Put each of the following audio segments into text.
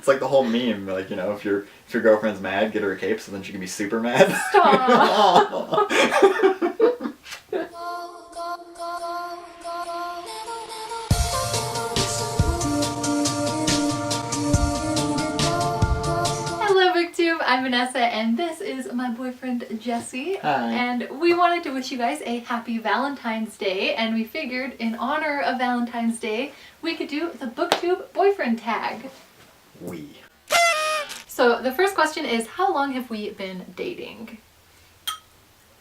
It's like the whole meme, like, you know, if your girlfriend's mad, get her a cape so then she can be super mad. Stop. Hello Booktube, I'm Vanessa and this is my boyfriend Jesse. Hi. And we wanted to wish you guys a happy Valentine's Day, and we figured in honor of Valentine's Day we could do the Booktube Boyfriend Tag. So the first question is, how long have we been dating?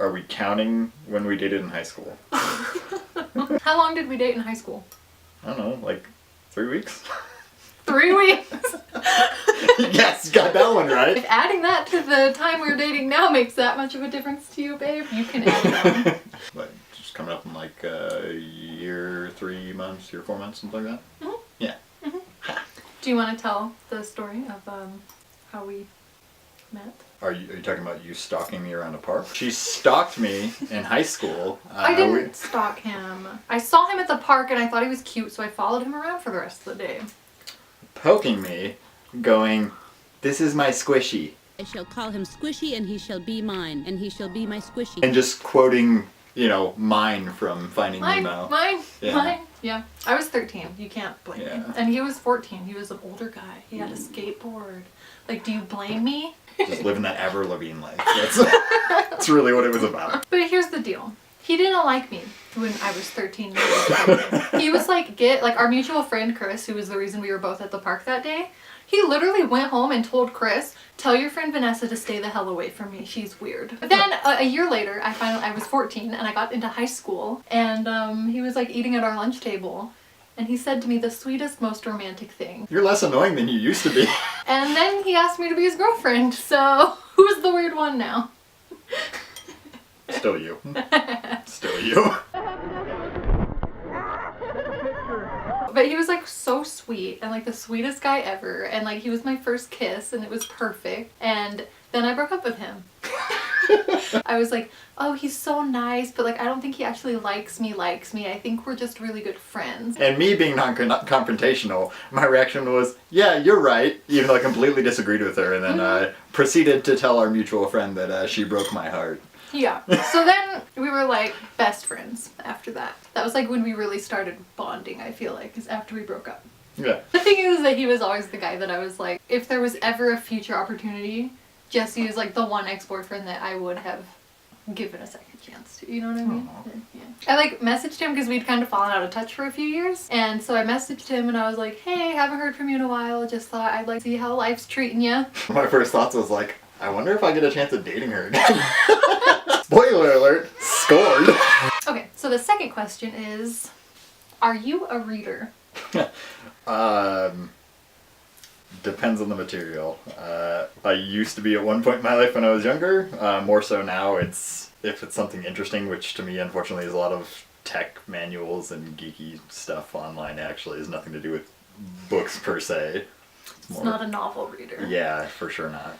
Are we counting when we dated in high school? How long did we date in high school? I don't know, like 3 weeks? 3 weeks! Yes, got that one right. If adding that to the time we're dating now makes that much of a difference to you, babe, you can add it on. But just coming up in like a year, 3 months, year, 4 months, something like that? Mm-hmm. Yeah. Mm-hmm. Do you want to tell the story of how we met? Are you talking about you stalking me around a park? She stalked me in high school. I didn't stalk him. I saw him at the park and I thought he was cute, so I followed him around for the rest of the day. Poking me, going, "This is my squishy." I shall call him Squishy, and he shall be mine, and he shall be my Squishy. And just quoting, you know, mine from Finding Nemo. Mine. Yeah. I was 13. You can't blame me. Yeah. And he was 14. He was an older guy. He had a skateboard. Like, do you blame me? Just living that Avril Lavigne life. That's really what it was about. But here's the deal. He didn't like me when I was 13. He was like, our mutual friend Chris, who was the reason we were both at the park that day, he literally went home and told Chris, "Tell your friend Vanessa to stay the hell away from me. She's weird." But then a year later, I was 14 and I got into high school, and he was like eating at our lunch table. And he said to me the sweetest, most romantic thing. You're less annoying than you used to be. And then he asked me to be his girlfriend, so who's the weird one now? Still you. Still you. But he was like so sweet and like the sweetest guy ever, and like he was my first kiss and it was perfect, and then I broke up with him. I was like, oh, he's so nice, but like I don't think he actually likes me. I think we're just really good friends. And me being non-confrontational, my reaction was, yeah, you're right, even though I completely disagreed with her, and then proceeded to tell our mutual friend that she broke my heart. Yeah. So then we were like best friends after that. That was like when we really started bonding, I feel like, is after we broke up. Yeah. The thing is that he was always the guy that I was like, if there was ever a future opportunity, Jesse is like the one ex-boyfriend that I would have given a second chance to, you know what I mean? Yeah. I like messaged him because we'd kind of fallen out of touch for a few years, and so I messaged him and I was like, hey, haven't heard from you in a while, just thought I'd like to see how life's treating you. My first thoughts was like, I wonder if I get a chance of dating her again. Spoiler alert, scored. Okay, so the second question is, are you a reader? Depends on the material. I used to be at one point in my life when I was younger. More so now, if it's something interesting, which to me unfortunately is a lot of tech manuals and geeky stuff online. Actually has nothing to do with books per se. It's not a novel reader. Yeah, for sure not.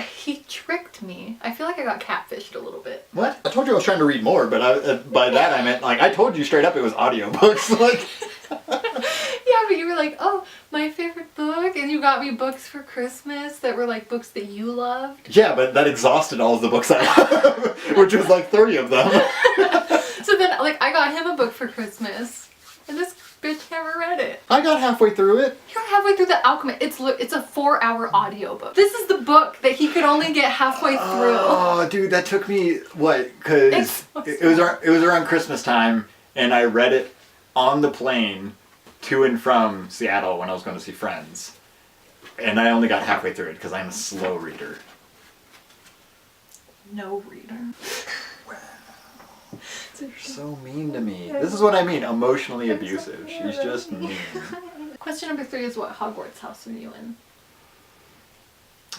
He tricked me. I feel like I got catfished a little bit. What? I told you I was trying to read more, but by that I meant, like, I told you straight up it was audiobooks. Like. Yeah, but you were like, oh, my favorite book, and you got me books for Christmas that were like books that you loved. Yeah, but that exhausted all of the books I have, which was like 30 of them. So then, like, I got him a book for Christmas, and this bitch never read it. I got halfway through it. You're halfway through The Alchemist. It's a 4-hour audiobook. This is the book that he could only get halfway through. Oh, dude, that took me, what, because it was around Christmas time, and I read it on the plane to and from Seattle when I was going to see friends. And I only got halfway through it because I'm a slow reader. No reader. You're so mean to me. This is what I mean, emotionally abusive. She's just mean. Question number 3 is, what Hogwarts house are you in?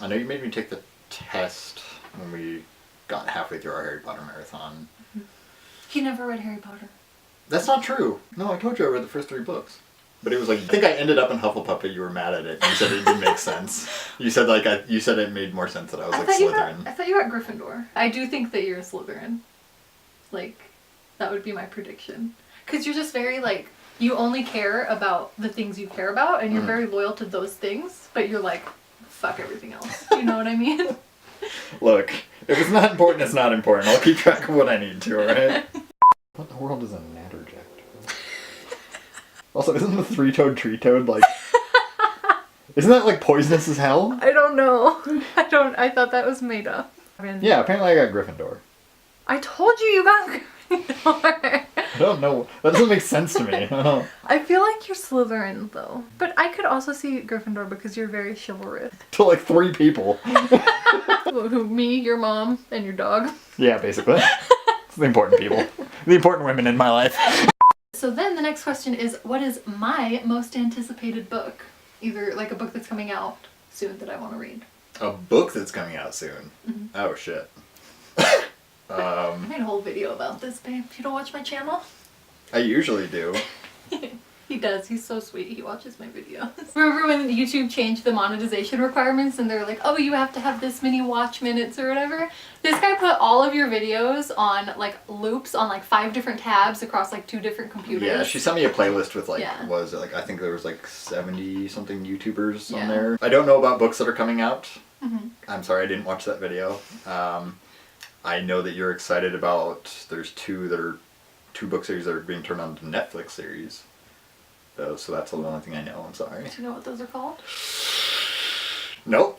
I know you made me take the test when we got halfway through our Harry Potter marathon. He never read Harry Potter. That's not true. No, I told you I read the first 3 books. But it was like, I think I ended up in Hufflepuff, but you were mad at it. You said it didn't make sense. You said you said it made more sense that I was like Slytherin. I thought you got Gryffindor. I do think that you're a Slytherin. Like, that would be my prediction. Because you're just very, like, you only care about the things you care about, and you're very loyal to those things, but you're like, fuck everything else. You know what I mean? Look, if it's not important, it's not important. I'll keep track of what I need to, alright? What in the world is a natterjack? Also, isn't the three-toed tree toad, like... Isn't that, like, poisonous as hell? I don't know. I thought that was made up. Yeah, apparently I got Gryffindor. I told you got Gryffindor. I don't know. That doesn't make sense to me. I don't know. I feel like you're Slytherin, though. But I could also see Gryffindor because you're very chivalrous. To, like, 3 people. Who, me, your mom, and your dog. Yeah, basically. It's the important people. The important women in my life. So then the next question is, what is my most anticipated book? Either, like, a book that's coming out soon that I want to read. A book that's coming out soon? Mm-hmm. Oh, shit. I made a whole video about this, babe. You don't watch my channel? I usually do. He does. He's so sweet. He watches my videos. Remember when YouTube changed the monetization requirements and they're like, oh, you have to have this many watch minutes or whatever? This guy put all of your videos on, like, loops on, like, 5 different tabs across, like, 2 different computers. Yeah, she sent me a playlist with, like, Yeah. what was it, like, I think there was, like, 70-something YouTubers Yeah. on there. I don't know about books that are coming out. Mm-hmm. I'm sorry, I didn't watch that video. I know that you're excited about, there's 2 book series that are being turned on to Netflix series. So that's the only thing I know, I'm sorry. Do you know what those are called? Nope.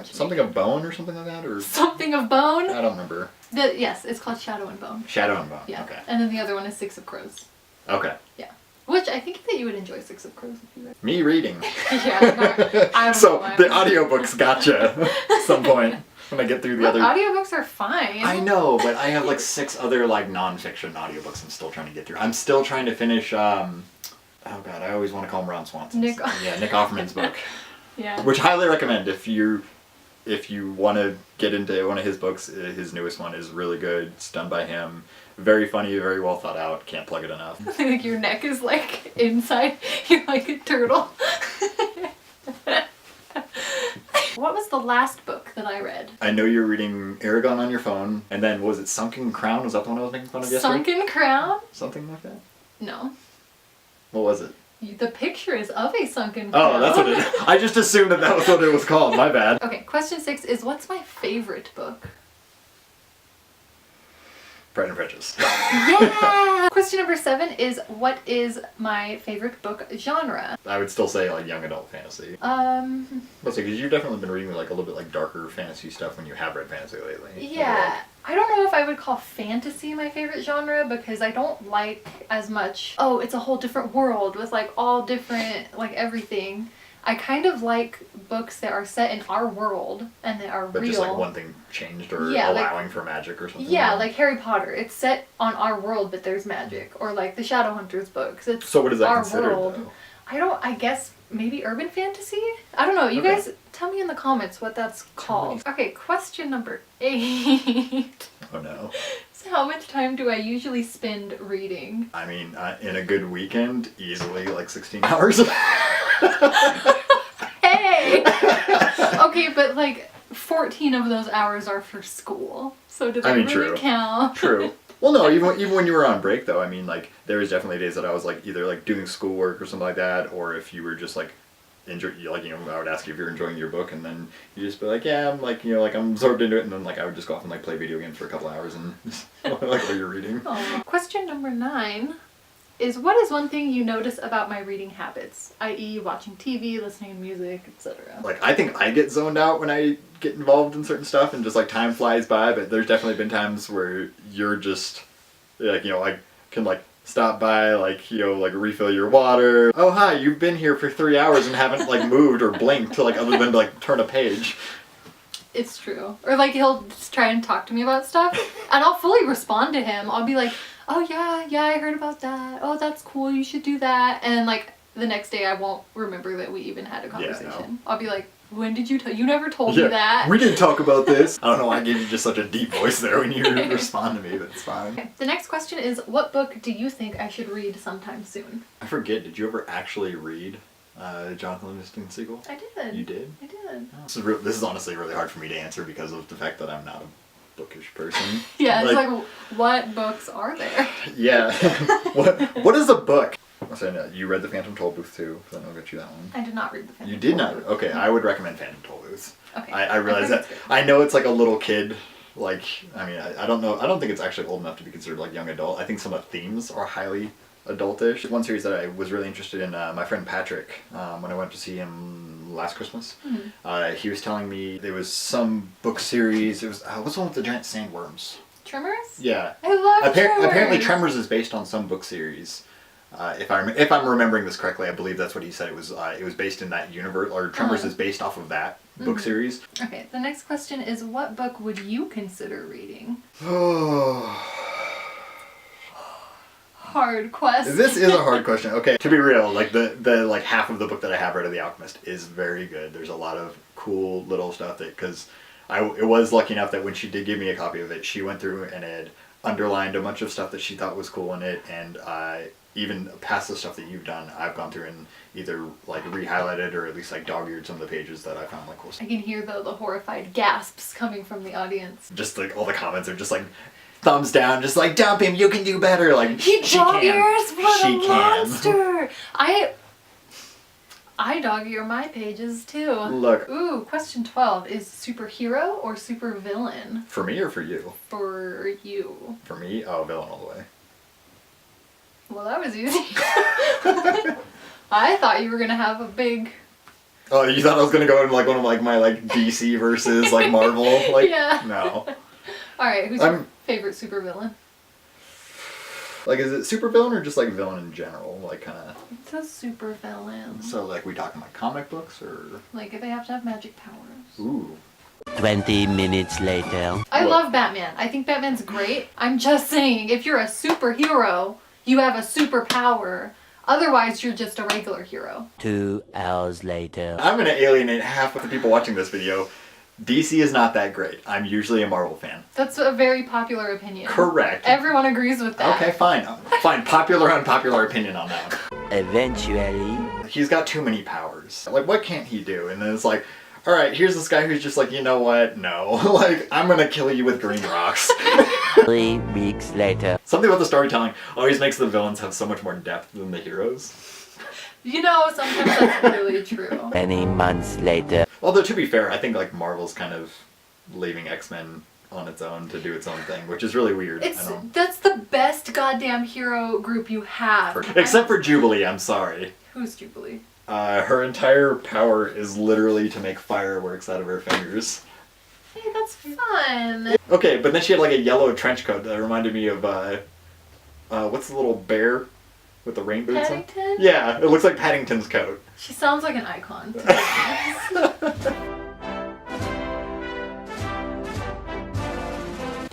Something of Bone or something like that? Or Something of Bone? I don't remember. Yes, it's called Shadow and Bone. Shadow and Bone, Yeah. okay. And then the other one is Six of Crows. Okay. Yeah. Which I think that you would enjoy Six of Crows if you read. Me reading. Yeah. I don't So, know why the I'm- audiobooks gotcha at some point when I get through the Look, other... audiobooks are fine. I know, but I have like 6 other like non-fiction audiobooks I'm still trying to get through. I'm still trying to finish, oh god, I always want to call him Ron Swanson. Nick Yeah, Nick Offerman's book. Yeah. Which highly recommend if you want to get into one of his books. His newest one is really good. It's done by him. Very funny, very well thought out. Can't plug it enough. Like your neck is like inside. You're like a turtle. What was the last book that I read? I know you're reading Aragon on your phone, and then was it Sunken Crown? Was that the one I was making fun of yesterday? Sunken Crown? Something like that? No. What was it? The picture is of a sunken crown. Oh, that's what it is. I just assumed that was what it was called. My bad. Okay, question 6 is, what's my favorite book? Pride and Prejudice. Yeah! Question number 7 is, what is my favorite book genre? I would still say like young adult fantasy. Let's see, because you've definitely been reading like a little bit like darker fantasy stuff when you have read fantasy lately. Yeah. I don't know if I would call fantasy my favorite genre because I don't like as much, oh, it's a whole different world with like all different, like everything. I kind of like books that are set in our world and that are But real. just like one thing changed or Yeah, like- allowing for magic or something. Yeah, like Harry Potter. It's set on our world, but there's magic. Or like the Shadowhunters books. It's So what is that our considered world. though? I guess maybe urban fantasy? I don't know. You Okay. guys tell me in the comments what that's called. Okay, question number 8. Oh no. So how much time do I usually spend reading? I mean, in a good weekend, easily like 16 hours. Hey! Okay, but like 14 of those hours are for school. So does that really true. count? True. Well, no, even when you were on break though, I mean, like there was definitely days that I was like either like doing schoolwork or something like that, or if you were just like I would ask you if you're enjoying your book, and then you just be like, yeah, I'm like, like I'm absorbed into it, and then like I would just go off and like play video games for a couple hours and like what you're reading. Oh. Question number 9 is, what is one thing you notice about my reading habits, i.e. watching TV, listening to music, etc.? Like I think I get zoned out when I get involved in certain stuff, and just like time flies by. But there's definitely been times where you're just like I can like stop by, like like refill your water. Oh hi, you've been here for 3 hours and haven't like moved or blinked to like other than to like turn a page. It's true. Or like he'll just try and talk to me about stuff, and I'll fully respond to him. I'll be like, oh yeah, I heard about that. Oh, that's cool. You should do that. And like the next day, I won't remember that we even had a conversation. no. I'll be like, when did you tell? You never told me that. We didn't talk about this. I don't know why I gave you just such a deep voice there when you respond to me, but it's fine. Okay. The next question is, what book do you think I should read sometime soon? I forget, did you ever actually read Jonathan Livingston Seagull? I did. You did? I did. This is honestly really hard for me to answer because of the fact that I'm not a bookish person. Yeah, it's like, what books are there? Yeah. What is a book? So, no, you read The Phantom Tollbooth too, then I'll get you that one. I did not read The Phantom You did not? Tollbooth. Okay, I would recommend Phantom Tollbooth. Okay. I realize that. I know it's like a little kid, like, I mean, I don't know, I don't think it's actually old enough to be considered like young adult. I think some of the themes are highly adultish. One series that I was really interested in, my friend Patrick, when I went to see him last Christmas, he was telling me there was some book series, it was, what's the one with the giant sandworms? Tremors? Yeah. I love Tremors! Apparently Tremors is based on some book series. If I'm remembering this correctly, I believe that's what he said. It was based in that universe, or Tremors is based off of that book series. Okay, the next question is, what book would you consider reading? Hard question. This is a hard question. Okay, to be real, like the like half of the book that I have read of The Alchemist is very good. There's a lot of cool little stuff that, because I was lucky enough that when she did give me a copy of it, she went through and had underlined a bunch of stuff that she thought was cool in it, and even past the stuff that you've done, I've gone through and either like re-highlighted or at least like dog-eared some of the pages that I found like cool. I can hear the horrified gasps coming from the audience. Just like all the comments are just like thumbs down, just like dump him, you can do better. Like He dog ears, what she a monster! I dog ear my pages too. Look. Ooh, question 12 is superhero or supervillain? For me or for you? For you. For me, oh, villain all the way. Well, that was easy. I thought you were gonna have a big. Oh, you thought I was gonna go in like one of like my like DC versus like Marvel? Like Yeah. No. Alright, who's your favorite supervillain? Like, is it supervillain or just like villain in general? Like kinda. It's a supervillain. So like we talking like comic books or? Like if they have to have magic powers. Ooh. 20 minutes later. I love Batman. I think Batman's great. I'm just saying, if you're a superhero, you have a superpower. Otherwise, you're just a regular hero. 2 hours later. I'm gonna alienate half of the people watching this video. DC is not that great. I'm usually a Marvel fan. That's a very popular opinion. Correct. Everyone agrees with that. Okay, fine. Fine. Popular, unpopular opinion on that one. Eventually. He's got too many powers. Like, what can't he do? And then it's like, alright, here's this guy who's just like, you know what? No. Like, I'm gonna kill you with green rocks. 3 weeks later. Something about the storytelling always makes the villains have so much more depth than the heroes. You know, sometimes that's really true. Many months later. Although, to be fair, I think, like, Marvel's kind of leaving X-Men on its own to do its own thing, which is really weird. That's the best goddamn hero group you have. Except for Jubilee, I'm sorry. Who's Jubilee? Her entire power is literally to make fireworks out of her fingers. Hey, that's fun. Okay, but then she had like a yellow trench coat that reminded me of, what's the little bear with the rain boots on? Paddington? Yeah, it looks like Paddington's coat. She sounds like an icon.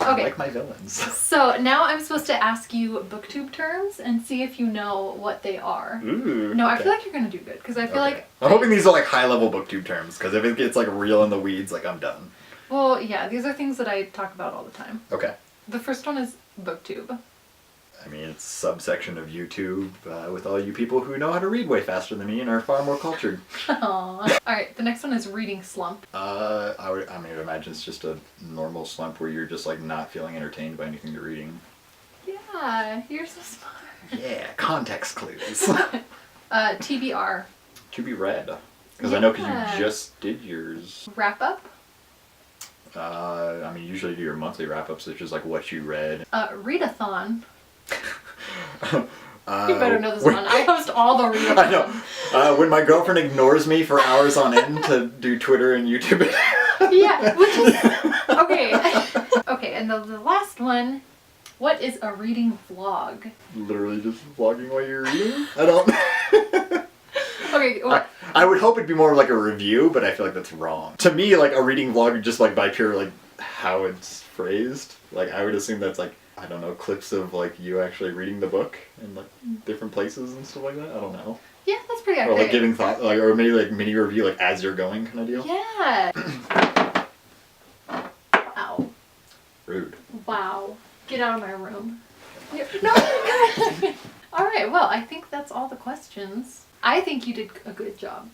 I Okay. like my villains. So now I'm supposed to ask you Booktube terms and see if you know what they are. Ooh. No, I okay. feel like you're gonna do good because I feel like. I'm hoping these are like high-level Booktube terms, because if it gets like real in the weeds, like I'm done. Well, yeah, these are things that I talk about all the time. Okay. The first one is Booktube. I mean, it's a subsection of YouTube with all you people who know how to read way faster than me and are far more cultured. Aww. Alright, the next one is reading slump. I would imagine it's just a normal slump where you're just like not feeling entertained by anything you're reading. Yeah, you're so smart. Yeah, context clues. TBR. To be read. Because I know because Yeah. you just did yours. Wrap up. I mean, usually do your monthly wrap-ups, which is like what you read. Readathon. You You better know this one. I host all the readathon. I know. When my girlfriend ignores me for hours on end to do Twitter and YouTube. Yeah, which is... Okay. Okay, and the last one. What is a reading vlog? Literally just vlogging while you're reading? I don't... Okay, well, I would hope it'd be more like a review, but I feel like that's wrong. To me, like a reading vlog, just like by pure like how it's phrased, like I would assume that's like, I don't know, clips of like you actually reading the book in like different places and stuff like that. I don't know. yeah, that's pretty Or accurate. like giving thought, like, or maybe like mini review like as you're going kind of deal. Yeah. Ow. Rude. Wow. Get out of my room. No, God. All right, well, I think that's all the questions. I think you did a good job.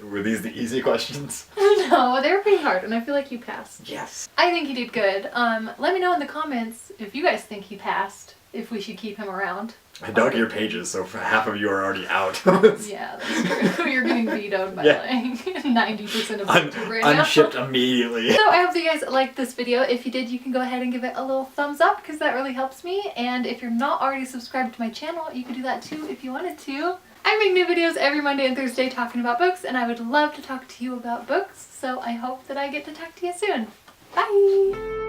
Were these the easy questions? No, they were pretty hard, and I feel like you passed. Yes. I think he did good. Let me know in the comments if you guys think he passed, if we should keep him around. I dug your pages, so half of you are already out. Yeah, that's true. You're getting vetoed by like 90% of YouTube right now. Unshipped immediately. So I hope you guys liked this video. If you did, you can go ahead and give it a little thumbs up because that really helps me. And if you're not already subscribed to my channel, you can do that too if you wanted to. I make new videos every Monday and Thursday talking about books, and I would love to talk to you about books. So I hope that I get to talk to you soon. Bye!